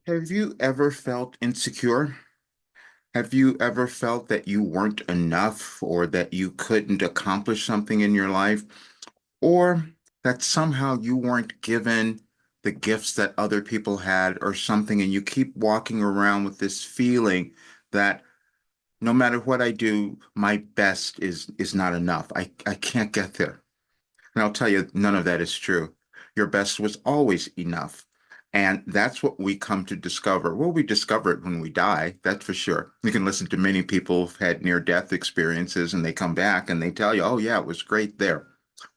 Have you ever felt insecure? Have you ever felt that you weren't enough or that you couldn't accomplish something in your life or that somehow you weren't given the gifts that other people had or something and you keep walking around with this feeling that no matter what I do, my best is not enough. I can't get there. And I'll tell you, none of that is true. Your best was always enough. And that's what we come to discover. Well, we discover it when we die, that's for sure. You can listen to many people who've had near-death experiences and they come back and they tell you, oh, yeah, it was great there.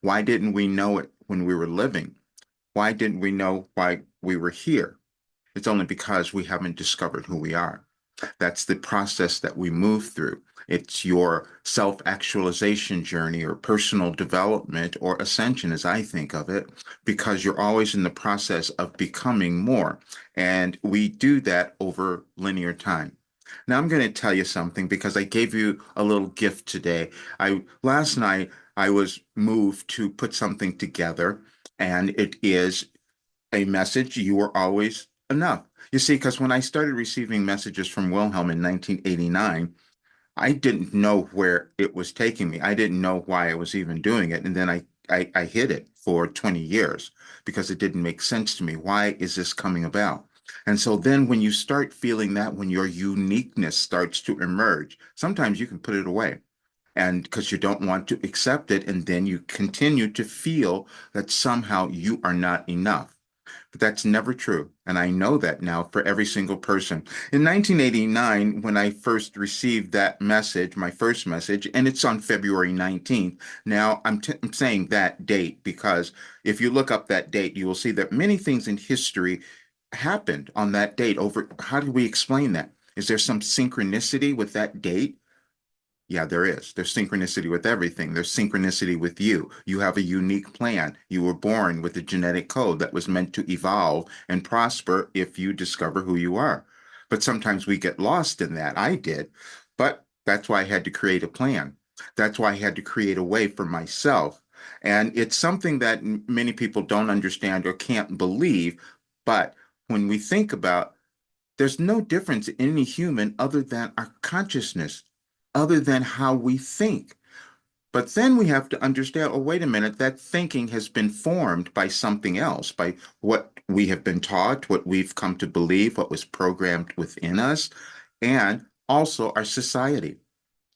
Why didn't we know it when we were living? Why didn't we know why we were here? It's only because we haven't discovered who we are. That's the process that we move through. It's your self-actualization journey or personal development or ascension, as I think of it, because you're always in the process of becoming more. And we do that over linear time. Now, I'm going to tell you something because I gave you a little gift today. Last night I was moved to put something together, and it is a message, you were always enough. You see, because when I started receiving messages from Wilhelm in 1989, I didn't know where it was taking me. I didn't know why I was even doing it. And then I hid it for 20 years because it didn't make sense to me. Why is this coming about? And so then when you start feeling that, when your uniqueness starts to emerge, sometimes you can put it away and because you don't want to accept it, and then you continue to feel that somehow you are not enough. But that's never true. And I know that now for every single person. In 1989, when I first received that message, my first message, and it's on February 19th. Now, I'm saying that date because if you look up that date, you will see that many things in history happened on that date. Over, how do we explain that? Is there some synchronicity with that date? Yeah, there is. There's synchronicity with everything. There's synchronicity with you. You have a unique plan. You were born with a genetic code that was meant to evolve and prosper if you discover who you are. But sometimes we get lost in that. I did. But that's why I had to create a plan. That's why I had to create a way for myself. And it's something that many people don't understand or can't believe. But when we think about there's no difference in any human other than our consciousness, other than how we think. But then we have to understand, oh, wait a minute, that thinking has been formed by something else, by what we have been taught, what we've come to believe, what was programmed within us, and also our society,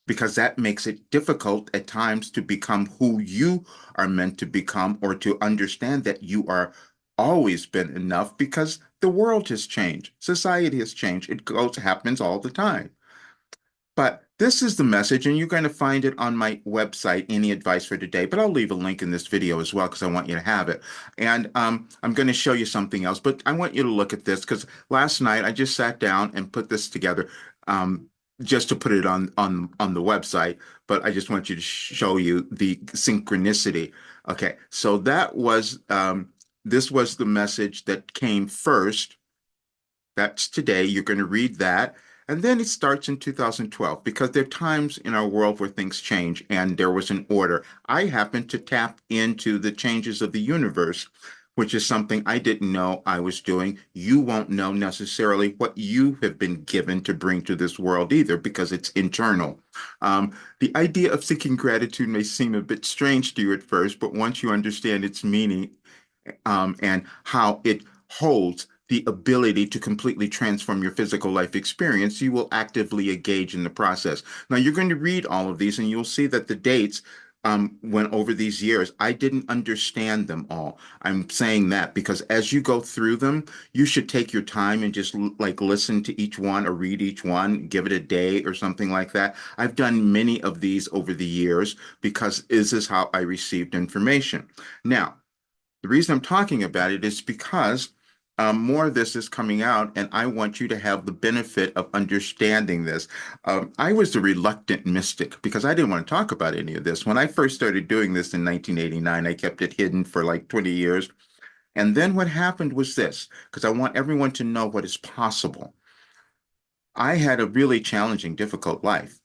because that makes it difficult at times to become who you are meant to become or to understand that you are always been enough because the world has changed. Society has changed. It goes, happens all the time. But this is the message, and you're going to find it on my website, Any Advice for Today. But I'll leave a link in this video as well because I want you to have it. And I'm going to show you something else, but I want you to look at this because last night I just sat down and put this together just to put it on the website. But I just want you to show you the synchronicity. Okay, so that was this was the message that came first. That's today. You're going to read that. And then it starts in 2012 because there are times in our world where things change and there was an order. I happen to tap into the changes of the universe, which is something I didn't know I was doing. You won't know necessarily what you have been given to bring to this world either because it's internal. The idea of seeking gratitude may seem a bit strange to you at first, but once you understand its meaning, and how it holds the ability to completely transform your physical life experience, you will actively engage in the process. Now, you're going to read all of these and you'll see that the dates went over these years. I didn't understand them all. I'm saying that because as you go through them, you should take your time and just like listen to each one or read each one, give it a day or something like that. I've done many of these over the years because this is how I received information. Now, the reason I'm talking about it is because more of this is coming out, and I want you to have the benefit of understanding this. I was a reluctant mystic because I didn't want to talk about any of this. When I first started doing this in 1989, I kept it hidden for like 20 years. And then what happened was this, because I want everyone to know what is possible. I had a really challenging, difficult life.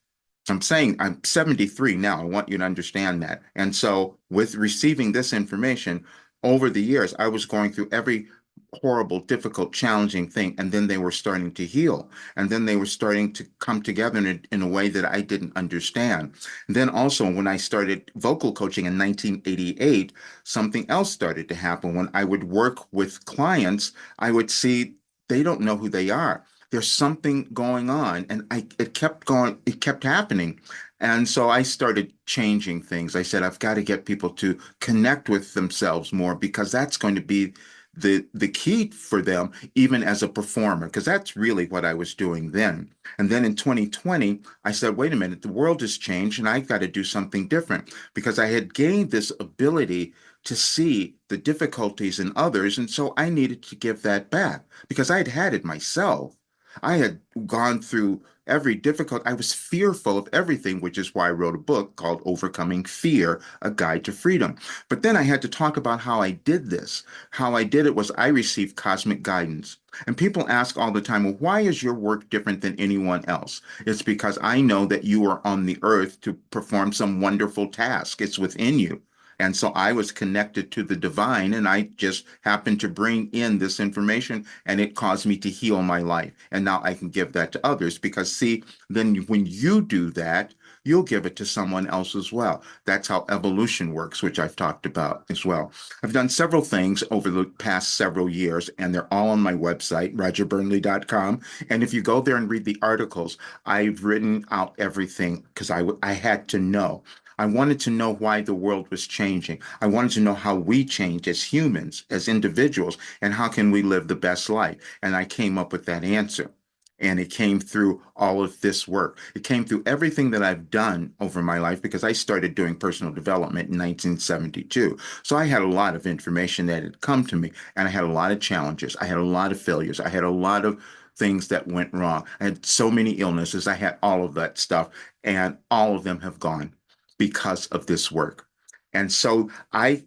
I'm saying I'm 73 now. I want you to understand that. And so, with receiving this information over the years, I was going through every horrible, difficult, challenging thing, and then they were starting to heal, and then they were starting to come together in a way that I didn't understand. And then also, when I started vocal coaching in 1988, something else started to happen. When I would work with clients, I would see they don't know who they are. There's something going on, and it kept going, it kept happening. And so I started changing things. I said, I've got to get people to connect with themselves more because that's going to be the key for them, even as a performer, because that's really what I was doing then. And then in 2020, I said, wait a minute, the world has changed and I've got to do something different because I had gained this ability to see the difficulties in others. And so I needed to give that back because I had had it myself. I had gone through every difficult, I was fearful of everything, which is why I wrote a book called Overcoming Fear, A Guide to Freedom. But then I had to talk about how I did this. How I did it was I received cosmic guidance. And people ask all the time, well, why is your work different than anyone else? It's because I know that you are on the earth to perform some wonderful task. It's within you. And so I was connected to the divine, and I just happened to bring in this information, and it caused me to heal my life. And now I can give that to others because, see, then when you do that, you'll give it to someone else as well. That's how evolution works, which I've talked about as well. I've done several things over the past several years, and they're all on my website, rogerburnley.com. And if you go there and read the articles, I've written out everything because I had to know. I wanted to know why the world was changing. I wanted to know how we change as humans, as individuals, and how can we live the best life. And I came up with that answer. And it came through all of this work. It came through everything that I've done over my life because I started doing personal development in 1972. So I had a lot of information that had come to me, and I had a lot of challenges. I had a lot of failures. I had a lot of things that went wrong. I had so many illnesses. I had all of that stuff, and all of them have gone because of this work. And so I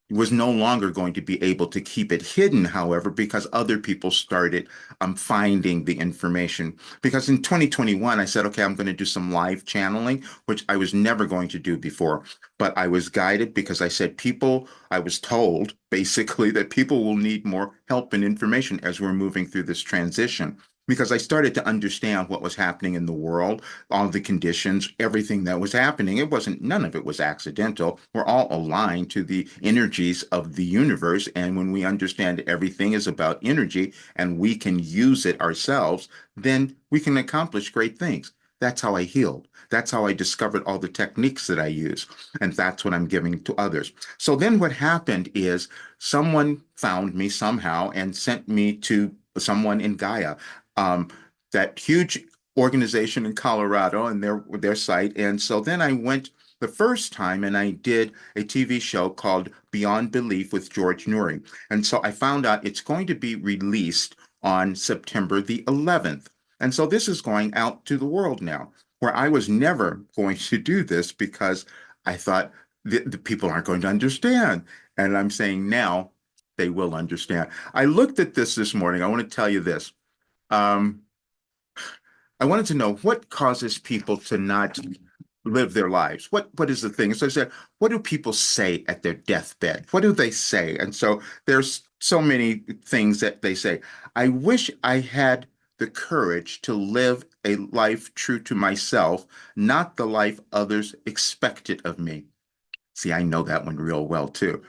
was no longer going to be able to keep it hidden, however, because other people started finding the information. Because in 2021, I said, okay, I'm going to do some live channeling, which I was never going to do before. But I was guided because I said, I was told basically that people will need more help and information as we're moving through this transition. Because I started to understand what was happening in the world, all the conditions, everything that was happening. None of it was accidental. We're all aligned to the energies of the universe. And when we understand everything is about energy and we can use it ourselves, then we can accomplish great things. That's how I healed. That's how I discovered all the techniques that I use. And that's what I'm giving to others. So then what happened is someone found me somehow and sent me to someone in Gaia, um, that huge organization in Colorado and their site. And so then I went the first time and I did a TV show called Beyond Belief with George Noory. And so I found out it's going to be released on September the 11th. And so this is going out to the world now, where I was never going to do this because I thought the people aren't going to understand. And I'm saying now they will understand. I looked at this morning. I want to tell you this. Um, I wanted to know what causes people to not live their lives. What is the thing? So I said, what do people say at their deathbed? What do they say? And so there's so many things that they say. I wish I had the courage to live a life true to myself, not the life others expected of me. See, I know that one real well too.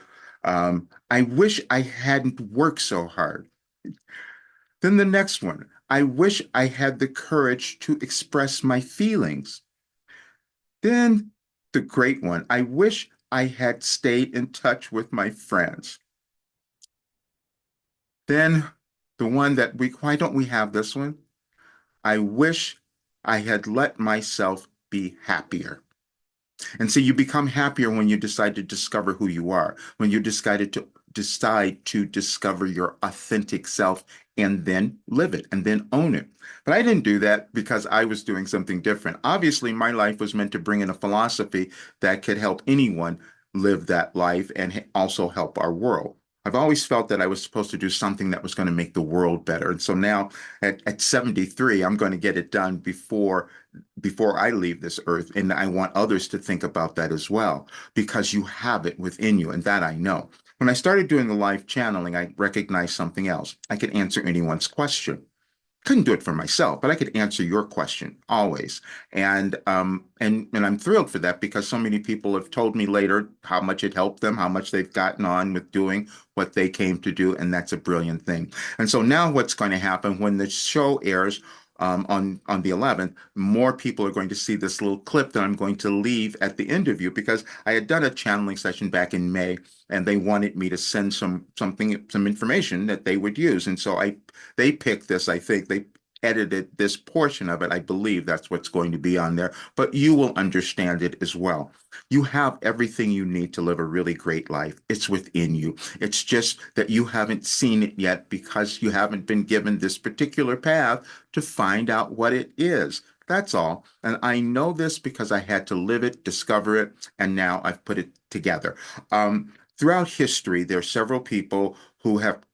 I wish I hadn't worked so hard. Then the next one, I wish I had the courage to express my feelings. Then the great one, I wish I had stayed in touch with my friends. Then the one that why don't we have this one? I wish I had let myself be happier. And so you become happier when you decide to discover who you are, when you decide to discover your authentic self and then live it and then own it. But I didn't do that because I was doing something different. Obviously, my life was meant to bring in a philosophy that could help anyone live that life and also help our world. I've always felt that I was supposed to do something that was going to make the world better. And so now at 73, I'm going to get it done before I leave this earth. And I want others to think about that as well, because you have it within you. And that I know. When I started doing the live channeling, I recognized something else. I could answer anyone's question. Couldn't do it for myself, but I could answer your question always. And I'm thrilled for that because so many people have told me later how much it helped them, how much they've gotten on with doing what they came to do, and that's a brilliant thing. And so now what's going to happen when the show airs on the 11th, more people are going to see this little clip that I'm going to leave at the interview because I had done a channeling session back in May, and they wanted me to send some information that they would use, and so I they picked this. I think they edited this portion of it. I believe that's what's going to be on there, but you will understand it as well. You have everything you need to live a really great life. It's within you. It's just that you haven't seen it yet because you haven't been given this particular path to find out what it is. That's all. And I know this because I had to live it, discover it, and now I've put it together. Throughout history, there are several people who have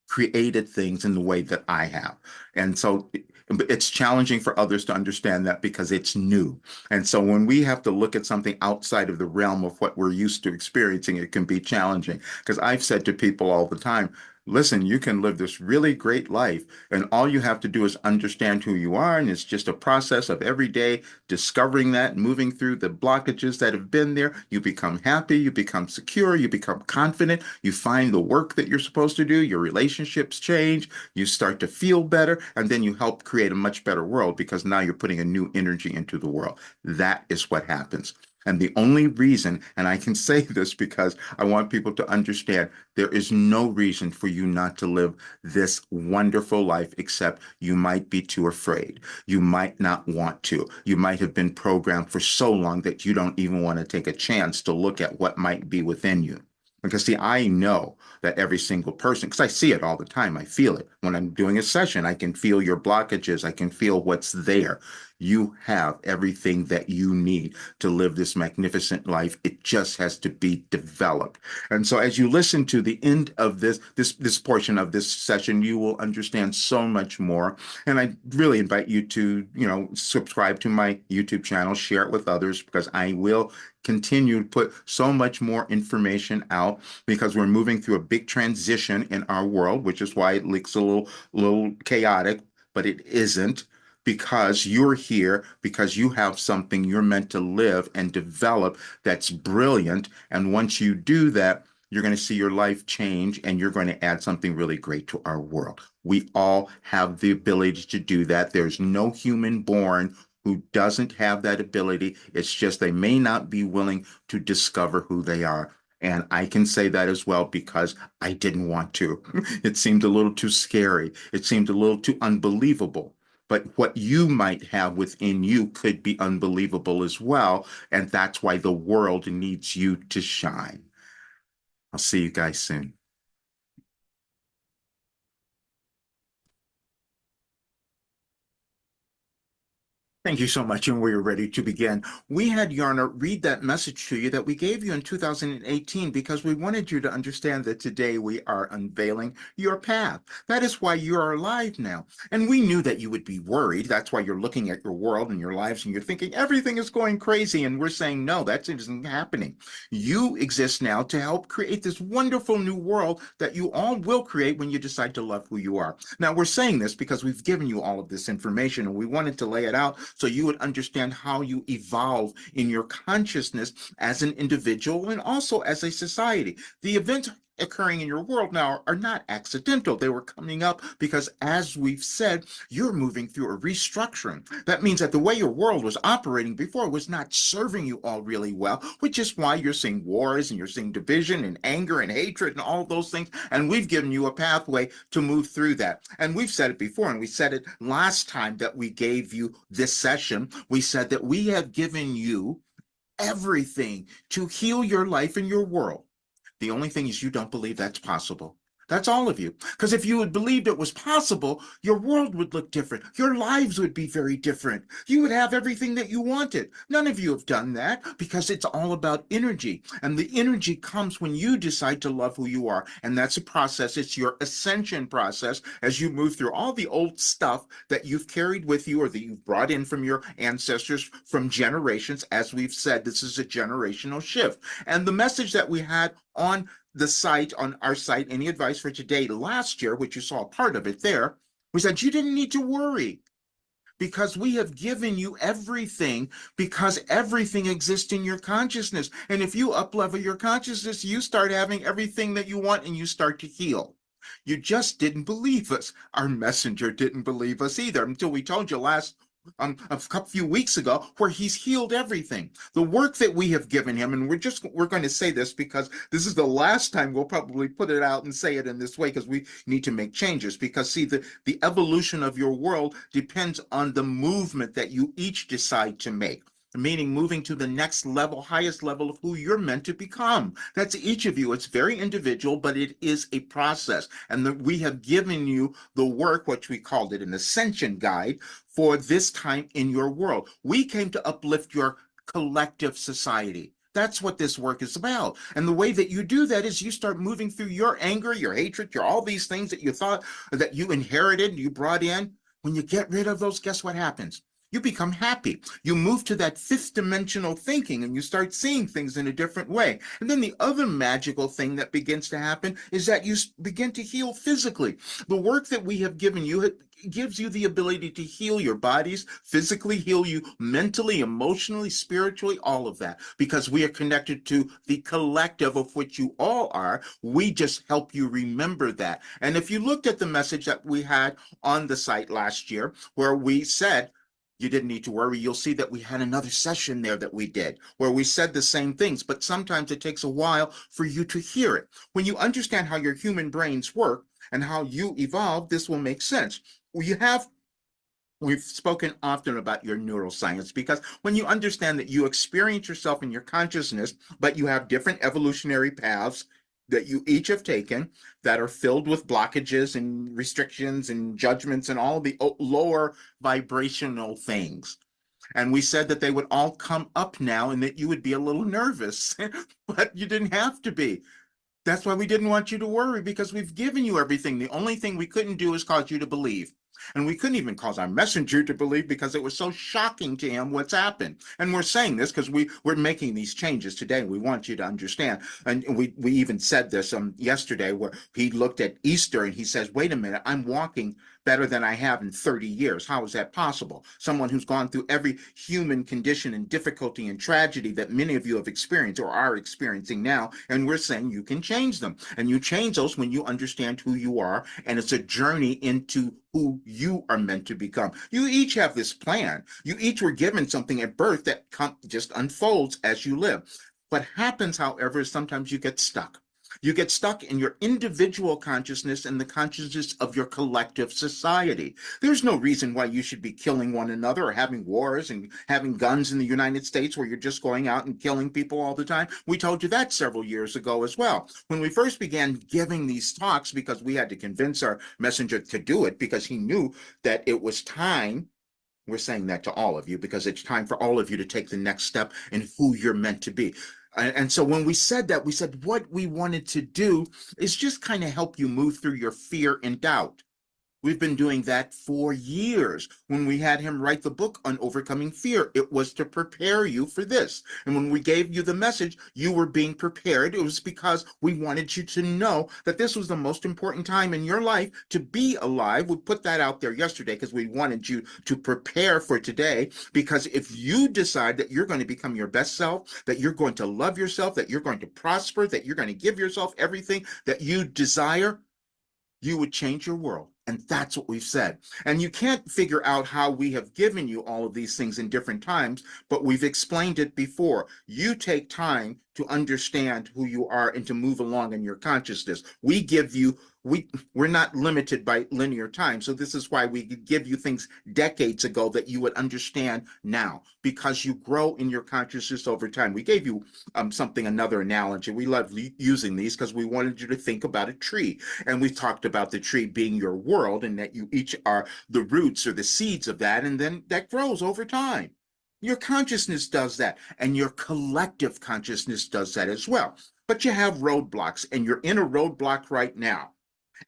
created things in the way that I have. And so it's challenging for others to understand that because it's new. And so when we have to look at something outside of the realm of what we're used to experiencing, it can be challenging. Because I've said to people all the time, listen, you can live this really great life, and all you have to do is understand who you are. And it's just a process of every day discovering that, moving through the blockages that have been there. You become happy, you become secure, you become confident, you find the work that you're supposed to do, your relationships change, you start to feel better, and then you help create a much better world because now you're putting a new energy into the world. That is what happens. And the only reason, and I can say this because I want people to understand, there is no reason for you not to live this wonderful life except you might be too afraid. You might not want to. You might have been programmed for so long that you don't even want to take a chance to look at what might be within you. Because, see, I know that every single person, because I see it all the time, I feel it. When I'm doing a session, I can feel your blockages, I can feel what's there. You have everything that you need to live this magnificent life. It just has to be developed. And so as you listen to the end of this portion of this session, you will understand so much more. And I really invite you to, subscribe to my YouTube channel, share it with others, because I will continue to put so much more information out because we're moving through a big transition in our world, which is why it looks a little chaotic, but it isn't because you're here, because you have something you're meant to live and develop that's brilliant. And once you do that, you're going to see your life change and you're going to add something really great to our world. We all have the ability to do that. There's no human born who doesn't have that ability. It's just they may not be willing to discover who they are. And I can say that as well because I didn't want to. It seemed a little too scary. It seemed a little too unbelievable. But what you might have within you could be unbelievable as well. And that's why the world needs you to shine. I'll see you guys soon. Thank you so much, and we're ready to begin. We had Yarna read that message to you that we gave you in 2018 because we wanted you to understand that today we are unveiling your path. That is why you are alive now. And we knew that you would be worried. That's why you're looking at your world and your lives and you're thinking everything is going crazy. And we're saying, no, that isn't happening. You exist now to help create this wonderful new world that you all will create when you decide to love who you are. Now, we're saying this because we've given you all of this information and we wanted to lay it out so you would understand how you evolve in your consciousness as an individual and also as a society. The events occurring in your world now are not accidental. They were coming up because, as we've said, you're moving through a restructuring. That means that the way your world was operating before was not serving you all really well, which is why you're seeing wars and you're seeing division and anger and hatred and all those things. And we've given you a pathway to move through that. And we've said it before, and we said it last time that we gave you this session. We said that we have given you everything to heal your life and your world. The only thing is you don't believe that's possible. That's all of you. Because if you had believed it was possible, your world would look different. Your lives would be very different. You would have everything that you wanted. None of you have done that because it's all about energy. And the energy comes when you decide to love who you are. And that's a process. It's your ascension process as you move through all the old stuff that you've carried with you or that you've brought in from your ancestors from generations. As we've said, this is a generational shift. And the message that we had on the site, on our site, Any Advice for Today, last year, which you saw part of it there, was that you didn't need to worry because we have given you everything, because everything exists in your consciousness. And if you uplevel your consciousness, you start having everything that you want and you start to heal. You just didn't believe us. Our messenger didn't believe us either until we told you last a few weeks ago where he's healed everything. The work that we have given him, and we're going to say this because this is the last time we'll probably put it out and say it in this way because we need to make changes. Because see, the evolution of your world depends on the movement that you each decide to make, meaning moving to the next level, highest level of who you're meant to become. That's each of you. It's very individual, but it is a process. And we have given you the work, which we called it an ascension guide, for this time in your world. We came to uplift your collective society. That's what this work is about. And the way that you do that is you start moving through your anger, your hatred, your all these things that you thought that you inherited, you brought in. When you get rid of those, guess what happens? You become happy. You move to that fifth dimensional thinking and you start seeing things in a different way. And then the other magical thing that begins to happen is that you begin to heal physically. The work that we have given you gives you the ability to heal your bodies, physically heal you mentally, emotionally, spiritually, all of that, because we are connected to the collective of which you all are. We just help you remember that. And if you looked at the message that we had on the site last year, where we said, you didn't need to worry. You'll see that we had another session there that we did where we said the same things, but sometimes it takes a while for you to hear it. When you understand how your human brains work and how you evolve, this will make sense. We've spoken often about your neuroscience because when you understand that you experience yourself in your consciousness, but you have different evolutionary paths that you each have taken that are filled with blockages and restrictions and judgments and all the lower vibrational things. And we said that they would all come up now and that you would be a little nervous, but you didn't have to be. That's why we didn't want you to worry, because we've given you everything. The only thing we couldn't do is cause you to believe. And we couldn't even cause our messenger to believe because it was so shocking to him what's happened. And we're saying this because we're making these changes today. We want you to understand. And we even said this yesterday where he looked at Easter and he says, wait a minute, I'm walking better than I have in 30 years. How is that possible? Someone who's gone through every human condition and difficulty and tragedy that many of you have experienced or are experiencing now. And we're saying you can change them. And you change those when you understand who you are. And it's a journey into who you are meant to become. You each have this plan. You each were given something at birth that just unfolds as you live. What happens, however, is sometimes you get stuck. You get stuck in your individual consciousness and the consciousness of your collective society. There's no reason why you should be killing one another or having wars and having guns in the United States where you're just going out and killing people all the time. We told you that several years ago as well. When we first began giving these talks, because we had to convince our messenger to do it because he knew that it was time. We're saying that to all of you because it's time for all of you to take the next step in who you're meant to be. And so when we said that, we said what we wanted to do is just kind of help you move through your fear and doubt. We've been doing that for years. When we had him write the book on overcoming fear, it was to prepare you for this. And when we gave you the message, you were being prepared. It was because we wanted you to know that this was the most important time in your life to be alive. We put that out there yesterday because we wanted you to prepare for today. Because if you decide that you're going to become your best self, that you're going to love yourself, that you're going to prosper, that you're going to give yourself everything that you desire, you would change your world. And that's what we've said. And you can't figure out how we have given you all of these things in different times, but we've explained it before. You take time to understand who you are and to move along in your consciousness. We're not limited by linear time. So this is why we give you things decades ago that you would understand now, because you grow in your consciousness over time. We gave you another analogy. We love using these because we wanted you to think about a tree. And we talked about the tree being your world and that you each are the roots or the seeds of that. And then that grows over time. Your consciousness does that, and your collective consciousness does that as well. But you have roadblocks, and you're in a roadblock right now.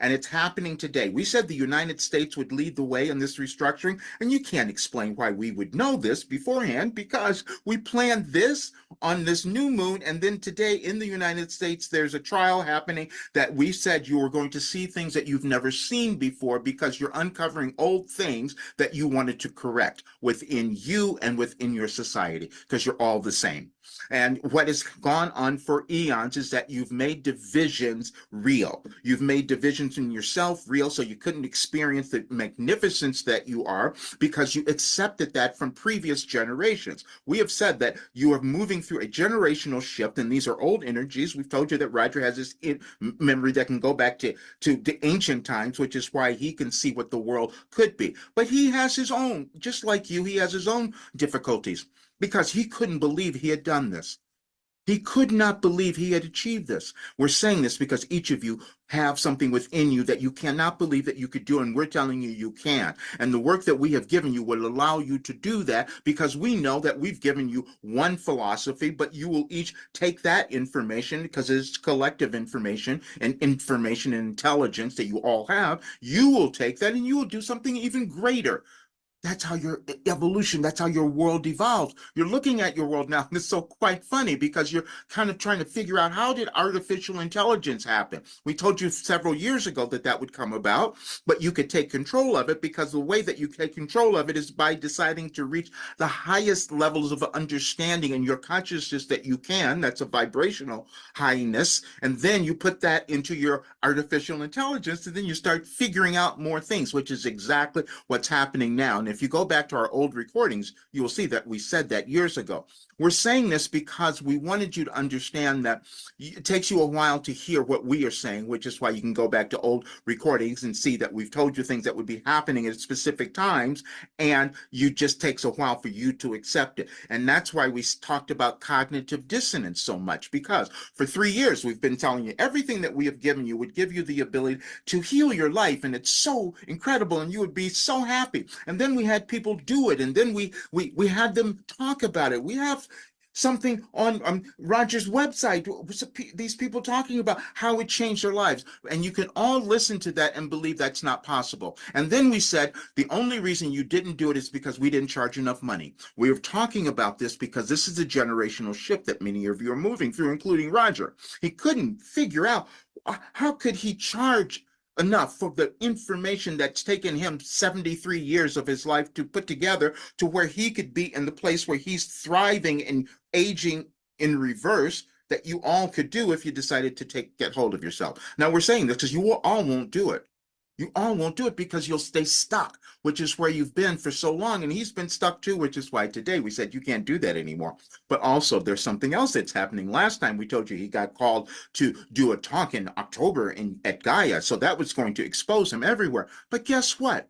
And it's happening today. We said the United States would lead the way in this restructuring, and you can't explain why we would know this beforehand because we planned this on this new moon. And then today in the United States, there's a trial happening that we said you were going to see things that you've never seen before because you're uncovering old things that you wanted to correct within you and within your society because you're all the same. And what has gone on for eons is that you've made divisions real. You've made divisions in yourself real, so you couldn't experience the magnificence that you are because you accepted that from previous generations. We have said that you are moving through a generational shift, and these are old energies. We've told you that Roger has this memory that can go back to the ancient times, which is why he can see what the world could be. But he has his own, just like you, he has his own difficulties because he couldn't believe he had done this. He could not believe he had achieved this. We're saying this because each of you have something within you that you cannot believe that you could do, and we're telling you you can. And the work that we have given you will allow you to do that because we know that we've given you one philosophy, but you will each take that information because it's collective information and intelligence that you all have. You will take that and you will do something even greater. That's how your evolution, that's how your world evolves. You're looking at your world now, and it's so quite funny because you're kind of trying to figure out how did artificial intelligence happen? We told you several years ago that that would come about, but you could take control of it because the way that you take control of it is by deciding to reach the highest levels of understanding in your consciousness that you can. That's a vibrational highness. And then you put that into your artificial intelligence, and then you start figuring out more things, which is exactly what's happening now. And if you go back to our old recordings, you will see that we said that years ago. We're saying this because we wanted you to understand that it takes you a while to hear what we are saying, which is why you can go back to old recordings and see that we've told you things that would be happening at specific times, and it just takes a while for you to accept it. And that's why we talked about cognitive dissonance so much, because for 3 years we've been telling you everything that we have given you would give you the ability to heal your life, and it's so incredible, and you would be so happy. And then we had people do it, and then we had them talk about it. We have something on Roger's website, these people talking about how it changed their lives. And you can all listen to that and believe that's not possible. And then we said the only reason you didn't do it is because we didn't charge enough money. We were talking about this because this is a generational shift that many of you are moving through, including Roger. He couldn't figure out how could he charge enough for the information that's taken him 73 years of his life to put together to where he could be in the place where he's thriving and aging in reverse that you all could do if you decided to get hold of yourself. Now we're saying this because you all won't do it. You all won't do it because you'll stay stuck, which is where you've been for so long. And he's been stuck too, which is why today we said you can't do that anymore. But also there's something else that's happening. Last time we told you he got called to do a talk in October at Gaia. So that was going to expose him everywhere. But guess what?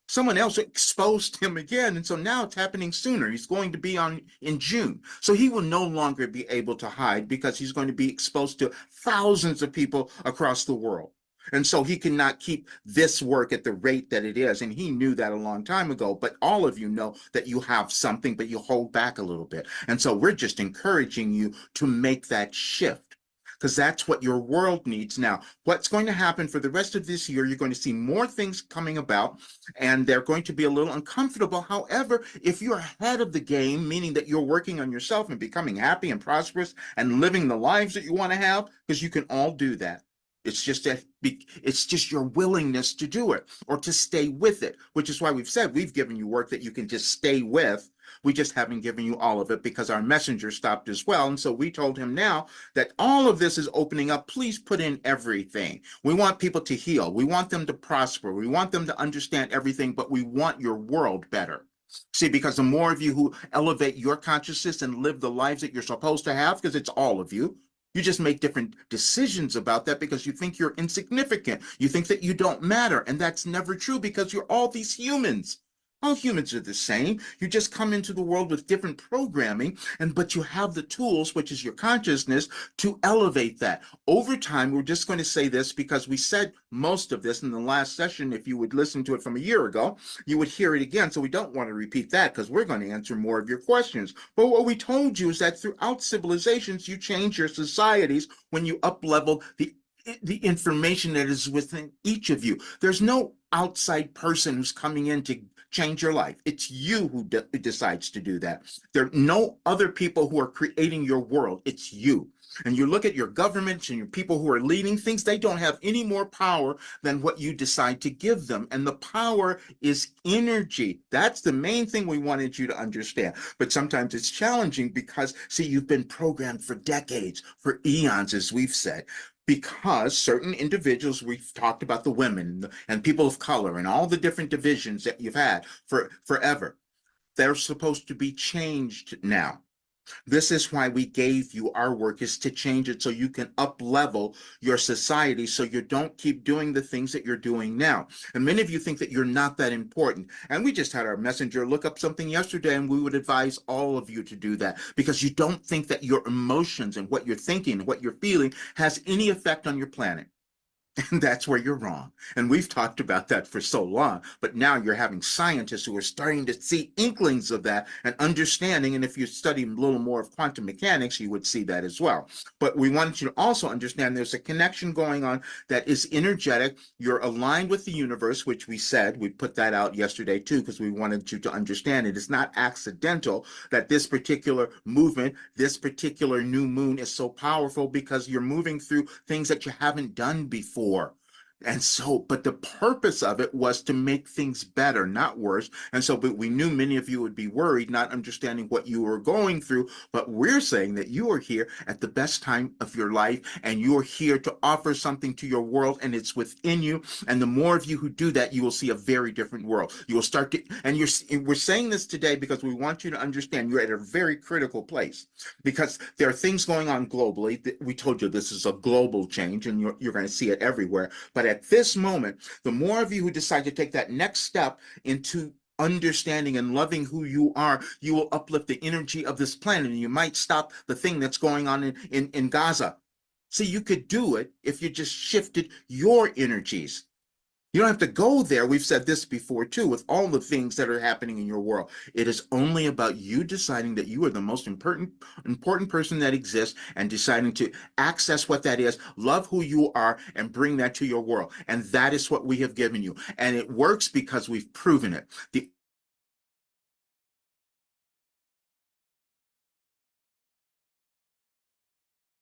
Someone else exposed him again, and so now it's happening sooner. He's going to be on in June, so he will no longer be able to hide because he's going to be exposed to thousands of people across the world. And so he cannot keep this work at the rate that it is. And he knew that a long time ago. But all of you know that you have something, but you hold back a little bit. And so we're just encouraging you to make that shift because that's what your world needs now. What's going to happen for the rest of this year, you're going to see more things coming about, and they're going to be a little uncomfortable. However, if you're ahead of the game, meaning that you're working on yourself and becoming happy and prosperous and living the lives that you want to have, because you can all do that. It's just your willingness to do it or to stay with it, which is why we've said we've given you work that you can just stay with. We just haven't given you all of it because our messenger stopped as well. And so we told him now that all of this is opening up. Please put in everything. We want people to heal. We want them to prosper. We want them to understand everything, but we want your world better. See, because the more of you who elevate your consciousness and live the lives that you're supposed to have, because it's all of you, you just make different decisions about that because you think you're insignificant. You think that you don't matter. And that's never true because you're all these humans. All humans are the same. You just come into the world with different programming, but you have the tools, which is your consciousness, to elevate that. Over time, we're just going to say this because we said most of this in the last session. If you would listen to it from a year ago, you would hear it again. So we don't want to repeat that because we're going to answer more of your questions. But what we told you is that throughout civilizations, you change your societies when you up-level the the information that is within each of you. There's no outside person who's coming in to change your life. It's you who decides to do that. There are no other people who are creating your world. It's you. And you look at your governments and your people who are leading things, they don't have any more power than what you decide to give them. And the power is energy. That's the main thing we wanted you to understand. But sometimes it's challenging because, see, you've been programmed for decades, for eons, as we've said, because certain individuals, we've talked about the women and people of color and all the different divisions that you've had for forever. They're supposed to be changed now. This is why we gave you our work, is to change it so you can up level your society, so you don't keep doing the things that you're doing now. And many of you think that you're not that important. And we just had our messenger look up something yesterday, and we would advise all of you to do that, because you don't think that your emotions and what you're thinking, what you're feeling has any effect on your planet. And that's where you're wrong. And we've talked about that for so long, but now you're having scientists who are starting to see inklings of that and understanding. And if you study a little more of quantum mechanics, you would see that as well. But we wanted you to also understand there's a connection going on that is energetic. You're aligned with the universe, which we said, we put that out yesterday too, because we wanted you to understand it is not accidental that this particular movement, this particular new moon is so powerful, because you're moving through things that you haven't done before. And so, but the purpose of it was to make things better, not worse. And so, but we knew many of you would be worried, not understanding what you were going through. But we're saying that you are here at the best time of your life, and you're here to offer something to your world, and it's within you. And the more of you who do that, you will see a very different world. You will start to, and we're saying this today because we want you to understand you're at a very critical place, because there are things going on globally. We told you this is a global change, and you're going to see it everywhere. But at this moment, the more of you who decide to take that next step into understanding and loving who you are, you will uplift the energy of this planet, and you might stop the thing that's going on in Gaza. See, you could do it if you just shifted your energies. You don't have to go there. We've said this before too, with all the things that are happening in your world. It is only about you deciding that you are the most important person that exists, and deciding to access what that is, love who you are, and bring that to your world. And that is what we have given you. And it works because we've proven it. The